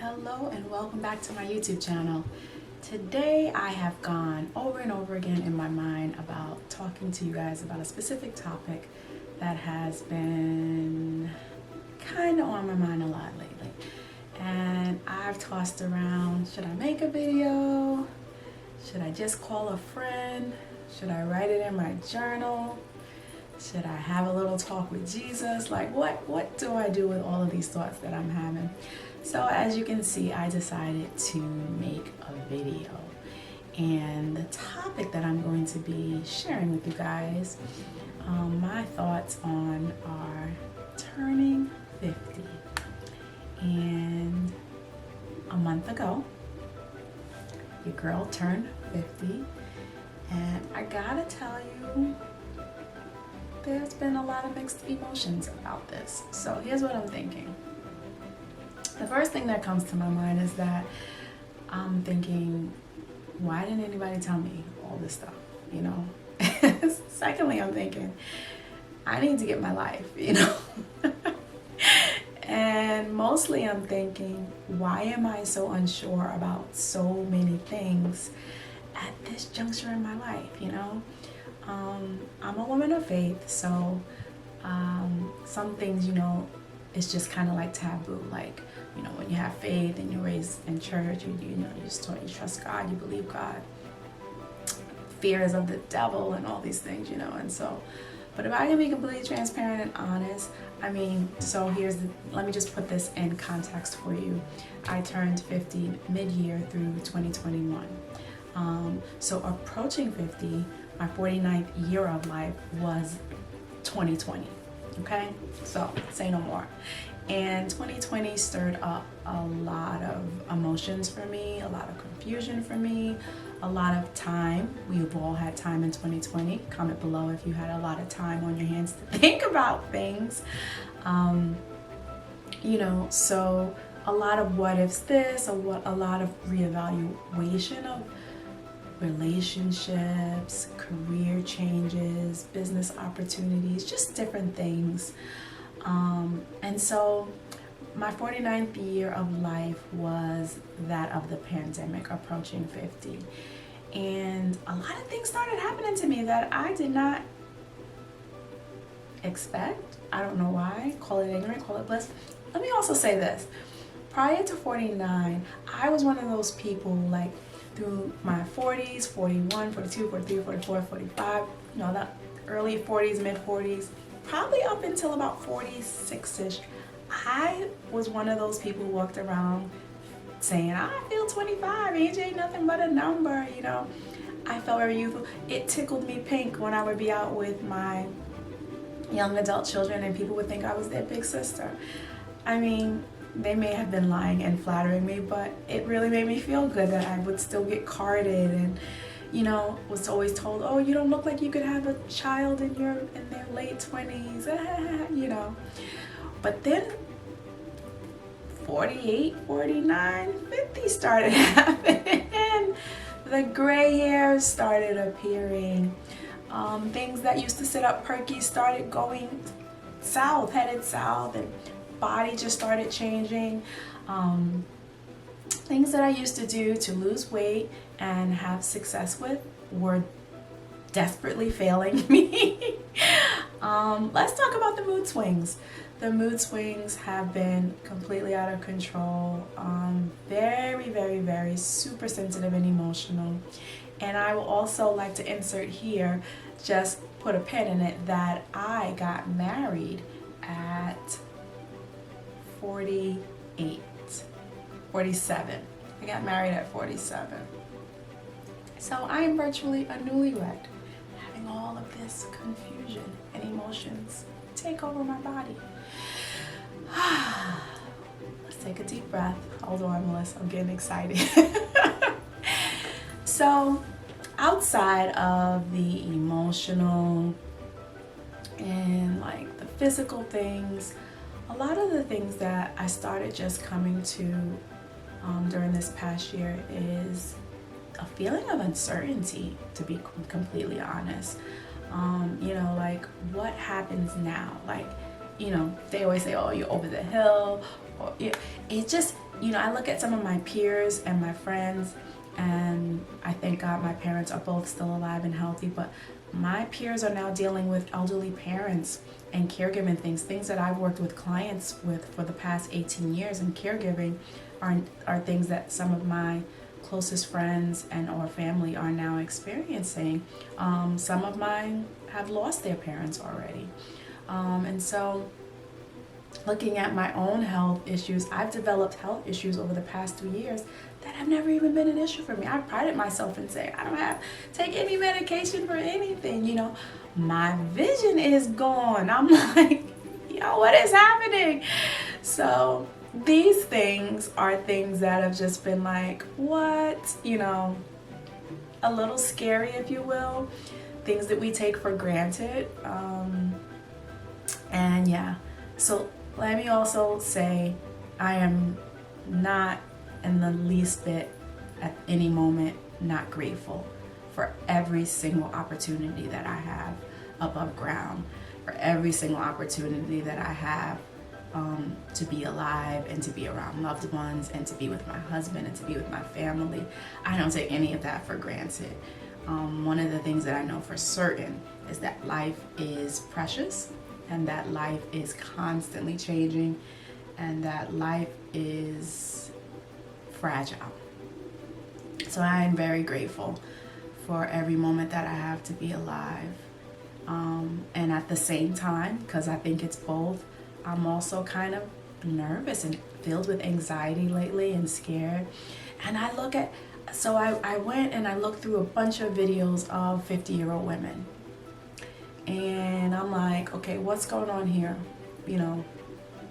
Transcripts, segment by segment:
Hello and welcome back to my YouTube channel. Today I have gone over and over again in my mind about talking to you guys about a specific topic that has been kind of on my mind a lot lately. And I've tossed around, should I make a video? Should I just call a friend? Should I write it in my journal? Should I have a little talk with Jesus? Like what do I do with all of these thoughts that I'm having? So as you can see, I decided to make a video. And the topic that I'm going to be sharing with you guys, my thoughts on are turning 50. And a month ago, your girl turned 50. And I gotta tell you, there's been a lot of mixed emotions about this. So here's what I'm thinking. The first thing that comes to my mind is that I'm thinking, why didn't anybody tell me all this stuff, you know? Secondly, I'm thinking, I need to get my life, you know? And mostly I'm thinking, why am I so unsure about so many things at this juncture in my life, you know? I'm a woman of faith, so some things, you know, it's just kind of like taboo. Like, you know, when you have faith and you're raised in church, you know, you just taught, you trust God, you believe God. Fears of the devil and all these things, you know. And so, but if I can be completely transparent and honest, I mean, so let me just put this in context for you. I turned 50 mid-year through 2021. So approaching 50, my 49th year of life was 2020. Okay, so say no more. And 2020 stirred up a lot of emotions for me, a lot of confusion for me, a lot of time. We've all had time in 2020. Comment below if you had a lot of time on your hands to think about things. You know, so a lot of what ifs this, a lot of reevaluation of relationships, career changes, business opportunities, just different things. And so my 49th year of life was that of the pandemic, approaching 50. And a lot of things started happening to me that I did not expect. I don't know why. Call it ignorant, call it bliss. Let me also say this. Prior to 49, I was one of those people, like, through my 40s, 41, 42, 43, 44, 45, you know, that early 40s, mid 40s, probably up until about 46-ish, I was one of those people who walked around saying, I feel 25, age ain't nothing but a number, you know. I felt very youthful. It tickled me pink when I would be out with my young adult children and people would think I was their big sister. I mean, they may have been lying and flattering me, but it really made me feel good that I would still get carded and, you know, was always told, oh, you don't look like you could have a child in their late 20s, you know. But then 48, 49, 50 started happening. The gray hairs started appearing. Things that used to sit up perky started going south, headed south, and body just started changing. Things that I used to do to lose weight and have success with were desperately failing me. Let's talk about the mood swings. The mood swings have been completely out of control. Very, very, very super sensitive and emotional. And I will also like to insert here, just put a pin in it, that I got married at 47. I got married at 47. So I am virtually a newlywed, having all of this confusion and emotions take over my body. Let's take a deep breath. Hold on, Melissa, I'm getting excited. So outside of the emotional and like the physical things, a lot of the things that I started just coming to during this past year is a feeling of uncertainty, to be completely honest. You know, like, what happens now? Like, you know, they always say, oh, you're over the hill. Or it just, you know, I look at some of my peers and my friends, and I thank God my parents are both still alive and healthy, but my peers are now dealing with elderly parents and caregiving things that I've worked with clients with for the past 18 years in caregiving are things that some of my closest friends and or family are now experiencing. Some of mine have lost their parents already. And so looking at my own health issues, I've developed health issues over the past 2 years that have never even been an issue for me. I prided myself in saying I don't have to take any medication for anything, you know. My vision is gone. I'm like, yo, what is happening? So these things are things that have just been like, what? You know, a little scary, if you will. Things that we take for granted. And yeah, so let me also say I am not in the least bit at any moment not grateful for every single opportunity that I have above ground, for every single opportunity that I have to be alive and to be around loved ones and to be with my husband and to be with my family. I don't take any of that for granted. One of the things that I know for certain is that life is precious and that life is constantly changing and that life is fragile. So I am very grateful for every moment that I have to be alive. And at the same time, because I think it's both, I'm also kind of nervous and filled with anxiety lately and scared. And I look at, so I went and I looked through a bunch of videos of 50-year-old women. And I'm like, okay, what's going on here? You know,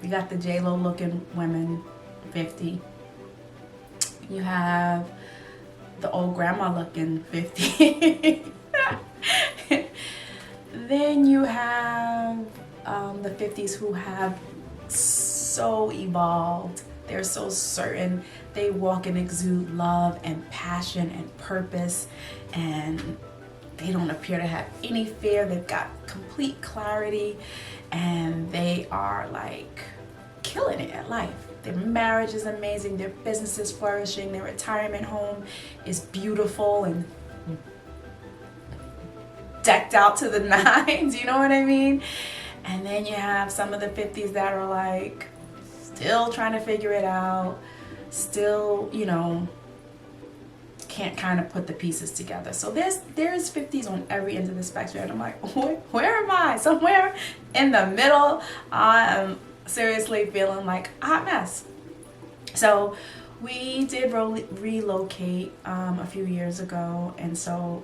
you got the J-Lo looking women, 50. You have the old grandma looking 50. Then you have the 50s who have so evolved. They're so certain. They walk and exude love and passion and purpose, and they don't appear to have any fear. They've got complete clarity, and they are like killing it at life. Their marriage is amazing. Their business is flourishing. Their retirement home is beautiful and decked out to the nines, you know what I mean? And then you have some of the 50s that are like still trying to figure it out, still, you know, can't kind of put the pieces together. So there's 50s on every end of the spectrum. And I'm like, where am I? Somewhere in the middle. I'm seriously feeling like a hot mess. So we did relocate a few years ago, and so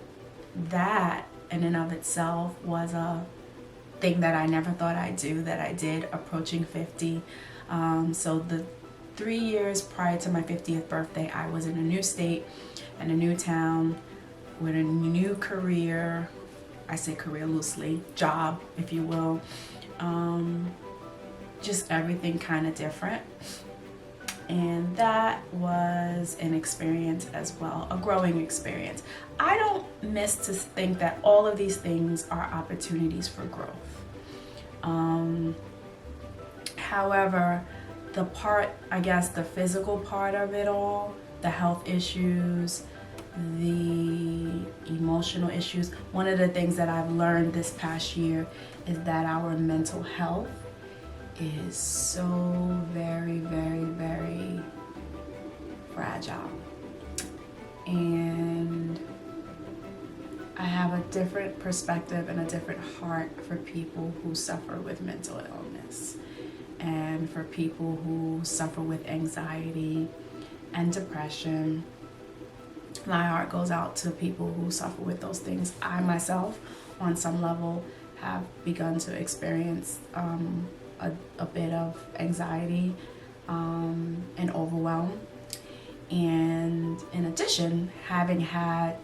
that in and of itself was a thing that I never thought I'd do, that I did approaching 50. So the 3 years prior to my 50th birthday, I was in a new state and a new town with a new career. I say career loosely, job, if you will. Just everything kind of different. And that was an experience as well, a growing experience. I don't miss to think that all of these things are opportunities for growth. However, the part, I guess, the physical part of it all, the health issues, the emotional issues, one of the things that I've learned this past year is that our mental health is so very, very, very fragile. And I have a different perspective and a different heart for people who suffer with mental illness and for people who suffer with anxiety and depression. My heart goes out to people who suffer with those things. I myself, on some level, have begun to experience a bit of anxiety and overwhelm. And in addition, having had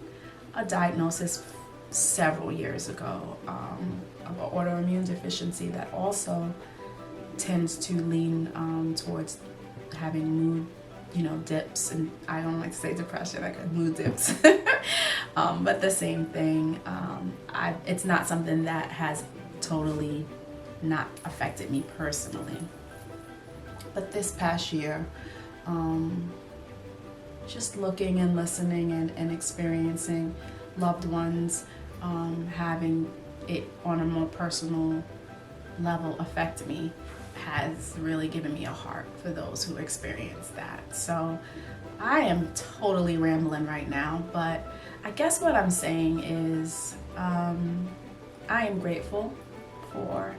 a diagnosis several years ago of an autoimmune deficiency that also tends to lean towards having mood, dips, and I don't like to say depression, like mood dips, but the same thing. It's not something that has totally not affected me personally. But this past year just looking and listening and experiencing loved ones having it on a more personal level affect me has really given me a heart for those who experience that. So I am totally rambling right now, but I guess what I'm saying is I am grateful for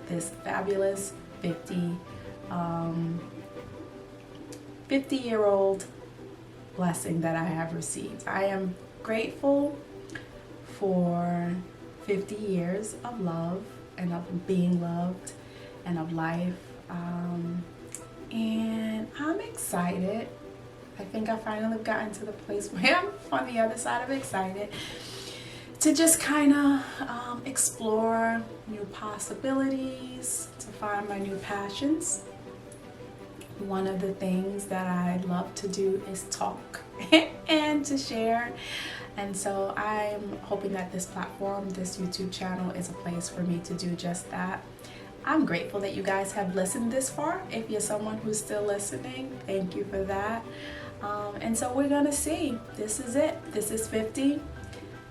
this fabulous 50-year-old blessing that I have received. I am grateful for 50 years of love and of being loved and of life. And I'm excited. I think I finally gotten to the place where I'm on the other side of excited to just kind of explore new possibilities, to find my new passions. One of the things that I love to do is talk and to share. And so I'm hoping that this platform, this YouTube channel, is a place for me to do just that. I'm grateful that you guys have listened this far. If you're someone who's still listening, thank you for that. And so we're gonna see. This is it. This is 50.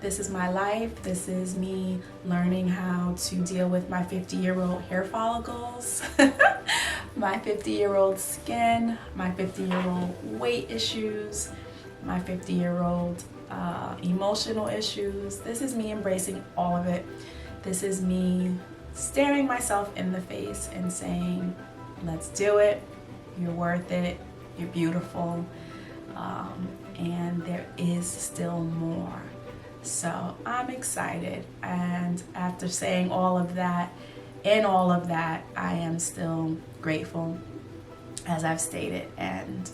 This is my life. This is me learning how to deal with my 50-year-old hair follicles, my 50-year-old skin, my 50-year-old weight issues, my 50-year-old emotional issues. This is me embracing all of it. This is me staring myself in the face and saying, let's do it. You're worth it. You're beautiful. And there is still more. So I'm excited, and after saying all of that, I am still grateful, as I've stated, and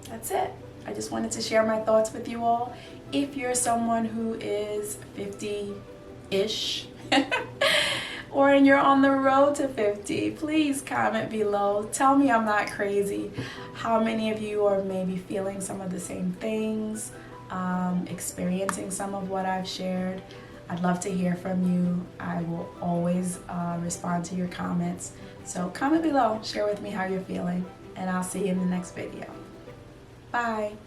that's it. I just wanted to share my thoughts with you all. If you're someone who is 50-ish, or you're on the road to 50, please comment below. Tell me I'm not crazy. How many of you are maybe feeling some of the same things? Experiencing some of what I've shared. I'd love to hear from you. I will always respond to your comments. So comment below, share with me how you're feeling, and I'll see you in the next video. Bye.